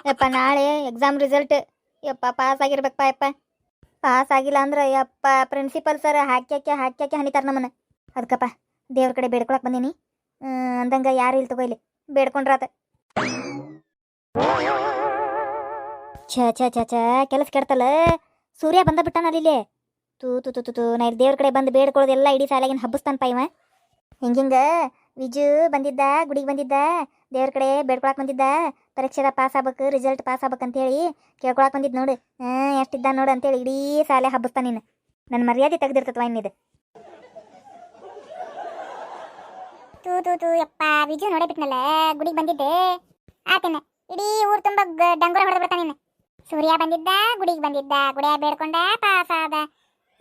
ಯಪ್ಪ ನಾಳೆ exam result. ಯಪ್ಪ ಪಾಸ್ ಆಗಿರ್ಬೇಕಪ್ಪ. ಯಪ್ಪ ಪಾಸ್ ಆಗಿಲ್ಲ ಅಂದ್ರೆ ಯಪ್ಪ ಪ್ರಿನ್ಸಿಪಲ್ ಸರ್ ಹಾಕ್ಯಾಕೆ ಹನಿತಾರ ನಮ್ಮನ್ನ. ಅದಕ್ಕಪ್ಪ ದೇವ್ರ ಕಡೆ ಬೇಡ್ಕೊಳಕ್ ಬಂದೀನಿ. ಅಂದಂಗ ಯಾರು ಇಲ್ಲಿ ತಗೋ ಇಲ್ಲಿ ಬೇಡ್ಕೊಂಡ್ರಾತ. ಛ ಕೆಲಸ ಕೆಡ್ತಲ್ಲ. ಸೂರ್ಯ ಬಂದ ಬಿಟ್ಟಾನಲ್ಲಿ ಇಲ್ಲಿ. ತೂ ನಾ ಇಲ್ಲಿ ದೇವ್ರ ಕಡೆ ಬಂದು ಬೇಡ್ಕೊಳ್ಳೋದೆಲ್ಲ ಇಡೀ ಸಾಲಾಗಿನ ಹಬ್ಬಸ್ತಾನಪ್ಪ ಇವ. ಹಿಂಗಿಂಗ ವಿಜು ಬಂದಿದ್ದ, ಗುಡಿಗೆ ಬಂದಿದ್ದ, ದೇವ್ರ ಕಡೆ ಬೇಡ್ಕೊಳಕ್ ಬಂದಿದ್ದ. ಪರೀಕ್ಷೆದ ಪಾಸ್ ಆಗ್ಬೇಕು, ರಿಸಲ್ಟ್ ಪಾಸ್ ಆಗ್ಬೇಕಂತೇಳಿ ಕೇಳ್ಕೊಳಕ್ ಬಂದಿದ್ದು ನೋಡು. ಎಷ್ಟಿದ್ದ ನೋಡು ಅಂತೇಳಿ ಇಡೀ ಸಾಲೆ ಹಬ್ಬಸ್ತಾನ ನೀನು. ನನ್ನ ಮರ್ಯಾದೆ ತೆಗ್ದಿರ್ತತ್ವ ಇನ್ನಿದು. ತೂ ಯಪ್ಪ ವಿಜು ನೋಡೇ ಬಿಟ್ನಲ್ಲ, ಗುಡಿಗೆ ಬಂದಿದ್ದೆ ಆತನ ಇಡೀ ಊರು ತುಂಬ ಡಂಗುರ ಹೊಡೆದು ಬಿಡ್ತಾನ ನೀನು. ಸೂರ್ಯ ಬಂದಿದ್ದ, ಗುಡಿಗೆ ಬಂದಿದ್ದ, ಗುಡಿಯ ಬೇಡ್ಕೊಂಡ, ಪಾಸ್ ಆದ,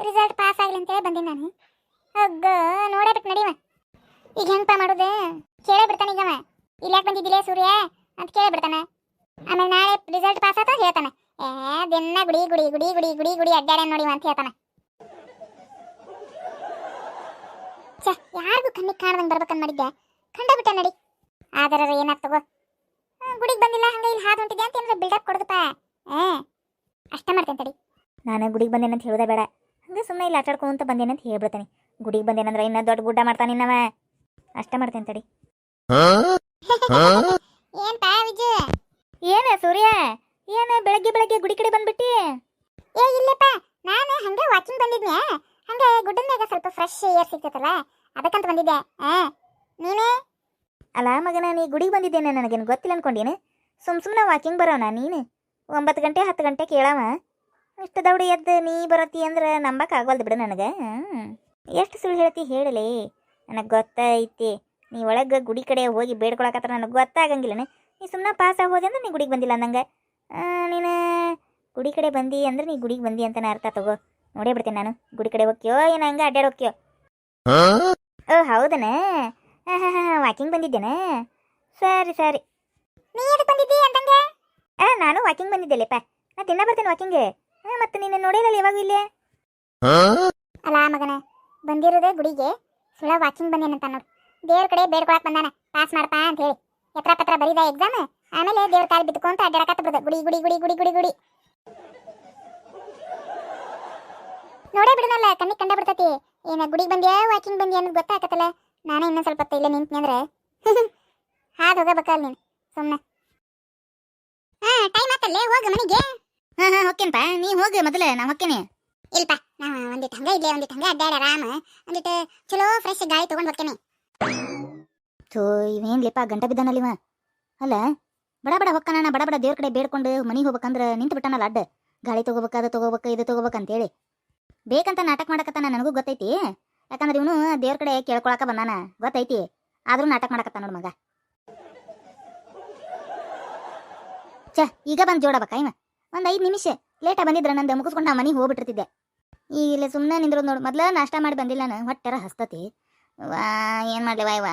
ರಿಸಲ್ಟ್ ಪಾಸ್ ಆಗಿಲ್ಲ ಅಂತೇಳಿ ಬಂದಿನಿ ನಾನು. ಹಗ್ಗ ನೋಡೇ ಬಿಟ್ಟು ನಡಿವ. ಈಗ ಹೆಂಗಪ್ಪ ಮಾಡೋದು? ಕೇಳೇ ಬಿಡ್ತಾನೆ ಈಗವ. ಇಲ್ಲಿ ಯಾಕೆ ಬಂದಿದ್ದಿಲ್ಲ ಸೂರ್ಯ ಅಂತ ಕೇಳೇ ಬಿಡ್ತಾನೆ. ಆಮೇಲೆ ನಾಳೆ ರಿಸಲ್ಟ್ ಪಾಸ್ ಆತ ಹೇಳ್ತಾನೆ, ದಿನ ಗುಡಿ ಗುಡಿ ಗುಡಿ ಗುಡಿ ಗುಡಿ ಗುಡಿ ಅಡ್ಡಾಡ ನೋಡಿವ ಅಂತ ಹೇಳ್ತಾನೆ. ಯಾರಿಗೂ ಕಣ್ಣಿಗೆ ಕಾಣದಂಗೆ ಬರ್ಬೇಕಂತ ಮಾಡಿದ್ದೆ, ಕಂಡ ಬಿಟ್ಟ ನಡಿ. ಆದರ ಏನಾಗ್ತ ತಗೋ, ಗುಡಿಗೆ ಬಂದಿಲ್ಲ ಹಂಗೆ ಇಲ್ಲಿ ಹಾದು ಹೊಂಟಿದ್ದೆ ಅಂತ ಏನಾರ ಬಿಲ್ಡಪ್ ಕೊಡದಪ್ಪ. ಅಷ್ಟ ಮಾಡ್ತೇನೆ ತಡಿ. ನಾನು ಗುಡಿಗೆ ಬಂದೇನಂತ ಹೇಳೋದೇ ಬೇಡ, ಹಂಗೆ ಸುಮ್ಮನೆ ಇಲ್ಲಿ ಆಟಾಡ್ಕೊಂತ ಬಂದೇನಂತ ಹೇಳ್ಬಿಡ್ತಾನೆ. ಗುಡಿಗೆ ಬಂದೇನಂದ್ರೆ ಇನ್ನೂ ದೊಡ್ಡ ಗುಡ್ಡ ಮಾಡ್ತಾನೆ ನಿನ್ನವ. ಅಷ್ಟ ಮಾಡ್ತೇನೆ ತಡಿ. ಏನ್ಪಾ ವಿಜು? ಏನ ಸೂರ್ಯ, ಏನ ಬೆಳಗ್ಗೆ ಗುಡಿ ಕಡೆ ಬಂದ್ಬಿಟ್ಟಿ? ಇಲ್ಲಪ್ಪ, ನಾನು ಹಂಗೆ ವಾಕಿಂಗ್ ಬಂದಿದ್ನ್ಯಾ. ಹಂಗೆ ಗುಡ್ಡನ್ಯಾಗ ಸ್ವಲ್ಪ ಫ್ರೆಶ್ ಏರ್ ಸಿಗ್ತೈತಲ್ಲ ಅದಕ್ಕಂತ ಬಂದಿದ್ದೆ. ನೀನೇ? ಅಲ್ಲ ಮಗನ, ನೀ ಗುಡಿಗೆ ಬಂದಿದ್ದೇನೆ ನನಗೇನು ಗೊತ್ತಿಲ್ಲ ಅನ್ಕೊಂಡೀನಿ. ಸುಮ್ಮನೆ ವಾಕಿಂಗ್ ಬರೋಣ ನೀನು. 9 ಗಂಟೆ 10 ಗಂಟೆ ಕೇಳವ. ಇಷ್ಟು ದೌಡಿ ಎದ್ದು ನೀ ಬರತ್ತಿ ಅಂದ್ರೆ ನಂಬಕ್ಕೆ ಆಗವಲ್ದು ಬಿಡು ನನಗೆ. ಎಷ್ಟು ಸುಳ್ಳು ಹೇಳ್ತಿ ಹೇಳಲಿ. ನನಗೆ ಗೊತ್ತೈತಿ ನೀ ಒಳಗೆ ಗುಡಿ ಕಡೆ ಹೋಗಿ ಬೇಡ್ಕೊಳಕತ್ರ ನನಗೆ ಗೊತ್ತಾಗಂಗಿಲ್ಲನೆ. ನೀ ಸುಮ್ಮನೆ ಪಾಸ್ ಆಗೋದೆ ಅಂದ್ರೆ ನೀ ಗುಡಿಗೆ ಬಂದಿಲ್ಲ ಅಂದಂಗೆ. ನೀನು ಗುಡಿ ಕಡೆ ಬಂದಿ ಅಂದ್ರೆ ನೀ ಗುಡಿಗೆ ಬಂದಿ ಅಂತಲೇ ಅರ್ಥ ತಗೋ. ನೋಡೇ ಬಿಡ್ತೇನೆ ನಾನು. ಗುಡಿ ಕಡೆ ಹೋಗ್ಯೋ ಏನು ಹಂಗೆ ಅಡ್ಡಾಡಿ ಹೋಗ್ಯೋ? ಓ ಹೌದನ, ವಾಕಿಂಗ್ ಬಂದಿದ್ದೇನೆ. ಸರಿ. ನೀ ಎದಕ್ಕೆ ಬಂದಿದ್ದಿ ಅಂತಂಗೆ? ನಾನು ವಾಕಿಂಗ್ ಬಂದಿದ್ದೆಲ್ಲಪ್ಪ. ನಾ ತಿನ್ನ ಬರ್ತೇನೆ ವಾಕಿಂಗ್. ಮತ್ತೆ ನಿನ್ನ ನೋಡಿಲ್ಲ ಯಾವಾಗ ಇಲ್ಲೇ? ಅಲ್ಲ ಮಗನ, ಬಂದಿರೋದೇ ಗುಡಿಗೆ, ಸುಳ್ಳ ವಾಕಿಂಗ್ ಬಂದೇನಂತ ನೋಡು. ದೇವ್ರ ಕಡೆ ಬೇಡ್ಕೊಳಕ್ ಬಂದಾನ, ಪಾಸ್ ಮಾಡಪ್ಪ ಅಂತ ಹೇಳಿ. ಎತ್ರ ಪತ್ರ ಬರೀದ ಎಕ್ಸಾಮ್, ಆಮೇಲೆ ದೇವ್ರ ಕಾಲು ಬಿದ್ದುಕೊಂತ ಅಡ್ಡಾಡಕತ್ತ ಬಿಡ್ದ. ಗುಡಿ ಗುಡಿ ಗುಡಿ ಗುಡಿ ಗುಡಿ ಗುಡಿ ನೋಡೇ ಬಿಡನಲ್ಲ, ಕಣ್ಣಿಗೆ ಕಂಡ ಬಿಡ್ತತಿ. ಏನ ಗುಡಿಗೆ ಬಂದ್ಯಾ ವಾಕಿಂಗ್ ಬಂದ್ಯಾ ಅನ್ನೋದು ಗೊತ್ತಾಗತ್ತಲ್ಲ. ನಾನೇ ಇನ್ನೊಂದು ಸ್ವಲ್ಪ ಹೊತ್ತು ಇಲ್ಲೇ ನಿಂತ್ನಿ ಅಂದ್ರೆ ಹಾದು ಹೋಗಬೇಕಲ್ಲ ನೀನು ಸುಮ್ಮನೆ. ಟೈಮ್ ಆತಲ್ಲೇ, ಹೋಗ ಮನೆಗೆ. ಹೊಕ್ಕೇನಪ್ಪ, ನೀ ಹೋಗಿ ಮೊದಲೇ, ನಾ ಹೊಕ್ಕೇನೆ. ಇಲ್ಪ, ನಾ ಒಂದಿಟ್ಟು ಹಂಗ ಇಡ್ಲಿ, ಒಂದಿಟ್ಟು ಹಂಗ ಅಡ್ಡಾಡ ಆರಾಮ, ಒಂದಿಟ್ಟು ಚಲೋ ಫ್ರೆಶ್ ಗಾಳಿ ತಗೊಂಡು ಹೋಗ್ತೇನೆ. ಇವೇನ್ಲಿಪ್ಪ ಗಂಟ ಬಿದ್ದಾನಲ್ಲಿವ. ಅಲ್ಲ ಬಡ ಹೊಕ್ಕನ, ಬಡ ದೇವ್ರ ಕಡೆ ಬೇಡ್ಕೊಂಡು ಮನೆಗೆ ಹೋಗ್ಬೇಕಂದ್ರೆ ನಿಂತು ಬಿಟ್ಟಾನಲ್ಲ ಅಡ್ಡ. ಗಾಳಿ ತಗೋಬೇಕು, ಅದು ತಗೋಬೇಕು, ಇದು ತಗೋಬೇಕಂತೇಳಿ ಬೇಕಂತ ನಾಟಕ ಮಾಡಕತ್ತಾನ. ನನಗೂ ಗೊತ್ತೈತಿ, ಯಾಕಂದ್ರೆ ಇವನು ದೇವ್ರ ಕಡೆ ಕೇಳ್ಕೊಳಕ ಬಂದಾನ ಗೊತ್ತೈತಿ. ಆದ್ರೂ ನಾಟಕ ಮಾಡಕತ್ತಾನ ನೋಡು ಮಗ. ಈಗ ಬಂದು ಜೋಡಬೇಕ ಇವ. ಒಂದು 5 ನಿಮಿಷ ಲೇಟ ಬಂದಿದ್ರೆ ನಂದು ಮುಗಿಸ್ಕೊಂಡು ನಾ ಮನೆಗೆ ಹೋಗ್ಬಿಟ್ಟಿರ್ತಿದ್ದೆ. ಈಗ ಇಲ್ಲಿ ಸುಮ್ಮನೆ ನಿಂದ್ರೋದು ನೋಡು. ಮೊದ್ಲ ನಾಷ್ಟ ಮಾಡಿ ಬಂದಿಲ್ಲ ನಾನು, ಹೊಟ್ಟೆರ ಹಸ್ತತಿ. ವಾ ಏನು ಮಾಡ್ಲಿವಾ ಇವ?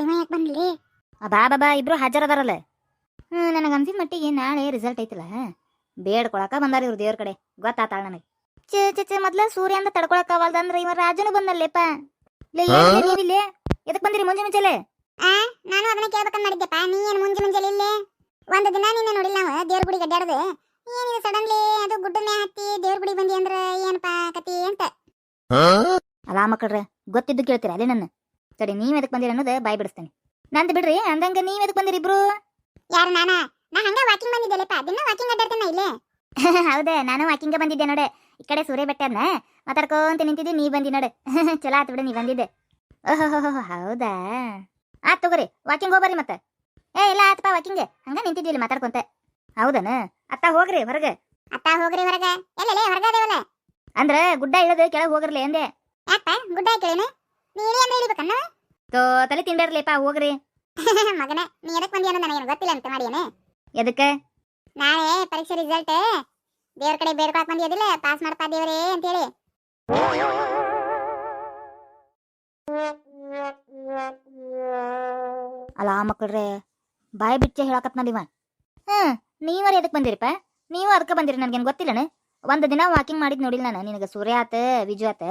ಇವ ಯಾಕೆ ಬಂದ್ಲಿ? ಬಾ ಇಬ್ರು ಹಾಜರದಾರಲ್ಲ. ನನಗೆ ಅನ್ಸಿದ ಮಟ್ಟಿಗೆ ನಾಳೆ ರಿಸಲ್ಟ್ ಐತಿಲ್ಲ, ಬೇಡ್ಕೊಳಕ ಬಂದಾರ ಇವ್ರು ದೇವ್ರ ಕಡೆ. ಗೊತ್ತಾತಾಳ ನನಗೆ. ಚೆ ಮೊದ್ಲ ಸೂರ್ಯ ಅಂತ ತಡ್ಕೊಳಕ್ ಅವಲ್ದಂದ್ರೆ ಇವ ರಾಜನು ಬಂದಲ್ಲೇಪ. ನೀವಿಲ್ಲೇ ಎದಕ್ ಬಂದಿರಿ ಮುಂಜಾನೆ? ನಾನು ಅದನ್ನ ಕೇಳ್ಬೇಕಂತ ಮಾಡಿದ್ದೆಪ್ಪ. ನೀ ಏನು ಮುಂಜಾನೆ ಇಲ್ಲೇ? ಒಂದು ದಿನ ನಿನ್ನ ನೋಡಿಲ್ಲ ನಾವು ದೇವ್ರ ಗುಡಿಗೆ ಅಡ್ಡಾಡೋದು. ಏನಿದೆ ಸಡನ್ಲಿ ಅದು ಗುಡ್ಡನ್ನೇ ಹತ್ತಿ ದೇವ್ರ ಗುಡಿಗೆ ಬಂದಿ ಅಂದ್ರೆ ಏನಪ್ಪಾ ಕತಿ ಅಂತ. ಅಲಾ ಮಕ್ಕಳ್ರೆ, ಗೊತ್ತಿದ್ದು ಕೇಳ್ತೀರ ಅದೇ ನನ್ನ. ಸರಿ, ನೀವ್ ಎದಕ್ ಬಂದಿರಿ ಅನ್ನೋದು ಬಾಯ್ ಬಿಡಿಸ್ತೇನೆ. ನಂದು ಬಿಡ್ರಿ, ಅಂದಂಗ ನೀವ್ ಎದಕ್ ಬಂದಿರಿ ಇಬ್ರು? ಯಾರು? ನಾ ಹಂಗ ವಾಕಿಂಗ್ ಬಂದಿದ್ದೆಲ್ಲಪ್ಪ, ದಿನ ವಾಕಿಂಗ್ ಅಡ್ಡಾಡ್ತೇನೆ ಇಲ್ಲೇ. ಹೌದಾ, ನಾನು ವಾಕಿಂಗ ಬಂದಿದ್ದೆ ನೋಡೆ. ಈ ಕಡೆ ಸೂರ್ಯ ಬೆಟ್ಟ ಅದ್ನ ಮಾತಾಡ್ಕೊಂತ ನಿಂತಿದ್ದಿ, ನೀ ಬಂದಿ ನೋಡೆ. ಚಲೋ ಆತು ಬಿಡ, ನೀ ಬಂದಿದ್ದೆ. ಓಹೋ ಹೌದಾ, ಆತ್ ತಗೋರಿ, ವಾಕಿಂಗ್ ಹೋಗ್ಬರ್ರಿ ಮತ್ತೆ. ಇಲ್ಲ ಆತಪ್ಪ ವಾಕಿಂಗ್, ಹಂಗ ನಿಂತಿದ್ವಿ ಇಲ್ಲಿ ಮಾತಾಡ್ಕೊಂತ. ಹೌದನ? ಅತ್ತ ಹೋಗ್ರಿ ಹೊರಗೆ. ಅತ್ತ ಹೋಗ್ರಿ ಹೊರಗೆ? ಎಲ್ಲೇ ಹೊರಗದೇವಲ್ಲ ಅಂದ್ರ ಗುಡ್ಡ ಇಳದು ಕೆಳಗೆ ಹೋಗ್ರಲಿ ಅಂದೆ. ಯಾಕಪ್ಪ ಗುಡ್ಡ ಕೇಳೇನು? ನೀನೇ ಅಂದ್ರೆ ಇಳಿಬೇಕನ್ನ? ತಲೆ ತಿಂಡಿರ್ಲಿಪ್ಪ, ಹೋಗ್ರಿ. ಮಗನೇ, ನೀ ಎದಕ್ ಬಂದಿ ಅನ್ನೋದು ನನಗೇನು ಗೊತ್ತಿಲ್ಲ ಅಂತ ಮಾಡಿಯೇನೆ. ಎದಕ್ಕೆ? ನಾಳೆ ಪರೀಕ್ಷೆ ರಿಸಲ್ಟ್ ದೇವ್ರ ಕಡೆ ಬೇಡ್ಕೊಳಕ್ ಬಂದಿಯದಿಲ್ಲ, ಪಾಸ್ ಮಾಡಪ್ಪ ದೇವ್ರೇ ಅಂತೇಳಿ. ಅಲ್ಲ ಮಕ್ಕಳ್ರೆ, ಬಾಯಿ ಬಿಚ್ಚೆ ಹೇಳಕತ್ನಲ್ಲಿವ. ನೀವರ ಎದಕ್ ಬಂದಿರಿಪ್ಪ? ನೀವು ಅದಕ್ಕೆ ಬಂದಿರಿ, ನನಗೇನು ಗೊತ್ತಿಲ್ಲನ. ಒಂದು ದಿನ ವಾಕಿಂಗ್ ಮಾಡಿದ್ ನೋಡಿಲ್ಲ ನಾನು. ನಿನಗೆ ಸೂರ್ಯ ಆತ ವಿಜು ಆತ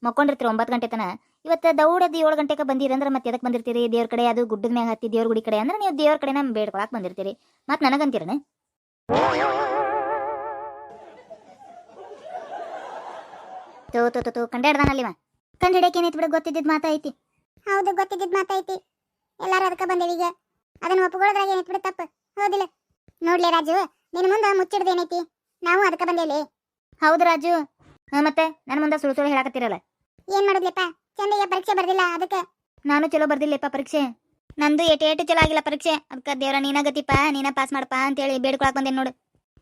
ಮಕ್ಕೊಂಡಿರ್ತೀರಿ 9 ಗಂಟೆ ತನ. ಇವತ್ತು ದೌಡದ್ದು 7 ಗಂಟೆಗೆ ಬಂದಿರಂದ್ರೆ ಮತ್ತೆ ಎದಕ್ಕೆ ಬಂದಿರ್ತೀರಿ? ದೇವ್ರ ಕಡೆ ಅದು ಗುಡ್ಡದ ಮ್ಯಾಗ ಹತ್ತಿ ದೇವ್ರ ಗುಡಿ ಕಡೆ ಅಂದ್ರೆ ನೀವು ದೇವ್ರ ಕಡೆನ ಬೇಡ್ಕೊಳಕ್ ಬಂದಿರ್ತೀರಿ. ಮತ್ತೆ ನನಗಂತೀರನ? ತೋ ಕಂಡಾಡ್ದಾನಲ್ಲಿವ. ಕಂಡು ಹಿಡಿಯಕ್ಕೆ ಏನೈತಿ ಬಿಡ, ಗೊತ್ತಿದ್ದಿದ್ದು ಮಾತೈತಿ. ಹೌದು, ಗೊತ್ತಿದ್ದಿದ್ ಮಾತೈತಿ. ಎಲ್ಲಾರು ಅದಕ್ಕೆ ಬಂದೇವಿ ಈಗ. ಅದನ್ನ ಒಪ್ಪುಗೊಳೋದ್ರಾಗ ಏನೈತಿ ಬಿಡ ತಪ್ಪು, ಹೌದಿಲ್ಲ? ನೋಡ್ಲಿ ರಾಜು, ನಿನ್ ಮುಂದೆ ಮುಚ್ಚಿಡ್ದು ಏನೈತಿ? ನಾವು ಅದಕ್ಕೆ ಬಂದೇಲಿ. ಹೌದು ರಾಜು. ಮತ್ತೆ ನನ್ನ ಮುಂದೆ ಸುಳ್ಳು ಸುಳ್ಳು ಹೇಳಕತ್ತಿರಲ್ಲ. ಏನ್ ಮಾಡುದ್ಲಿಪ್ಪ, ಚಂದಯ್ಯ ಪರೀಕ್ಷೆ ಬರ್ದಿಲ್ಲ ಅದಕ್ಕೆ. ನಾನು ಚಲೋ ಬರ್ದಿಲ್ಲಪ್ಪ ಪರೀಕ್ಷೆ. ನಂದು ಏಟು ಚಲೋ ಆಗಿಲ್ಲ ಪರೀಕ್ಷೆ. ಅದಕ್ಕೆ ದೇವ್ರ ನೀನ ಗತಿಪ್ಪ, ನೀನ ಪಾಸ್ ಮಾಡಪ್ಪ ಅಂತೇಳಿ ಬೇಡ್ಕೊಳಕ್ ಬಂದೇನು ನೋಡು.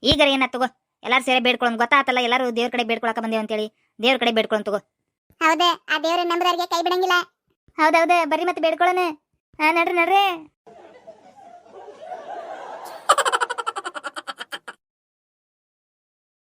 ಈಗರ ಏನ ತಗೋ, ಎಲ್ಲಾರು ಸೇರಿ ಬೇಡ್ಕೊಳ್ಳೋದು ಗೊತ್ತಾತಲ್ಲ. ಎಲ್ಲಾರು ದೇವ್ರ ಕಡೆ ಬೇಡ್ಕೊಳಕ ಬಂದೇವು ಅಂತೇಳಿ ದೇವ್ರ ಕಡೆ ಬೇಡ್ಕೊಳ್ಳೋಣ ತಗೋ. ಹೌದೇ, ಆ ದೇವ್ರ ನಂಬುದವ್ರಿಗೆ ಕೈ ಬಿಡಂಗಿಲ್ಲ. ಹೌದೌದೇ, ಬರ್ರಿ ಮತ್ತೆ ಬೇಡ್ಕೊಳ್ಳೋಣ. ನಡ್ರಿ ನಡ್ರಿ.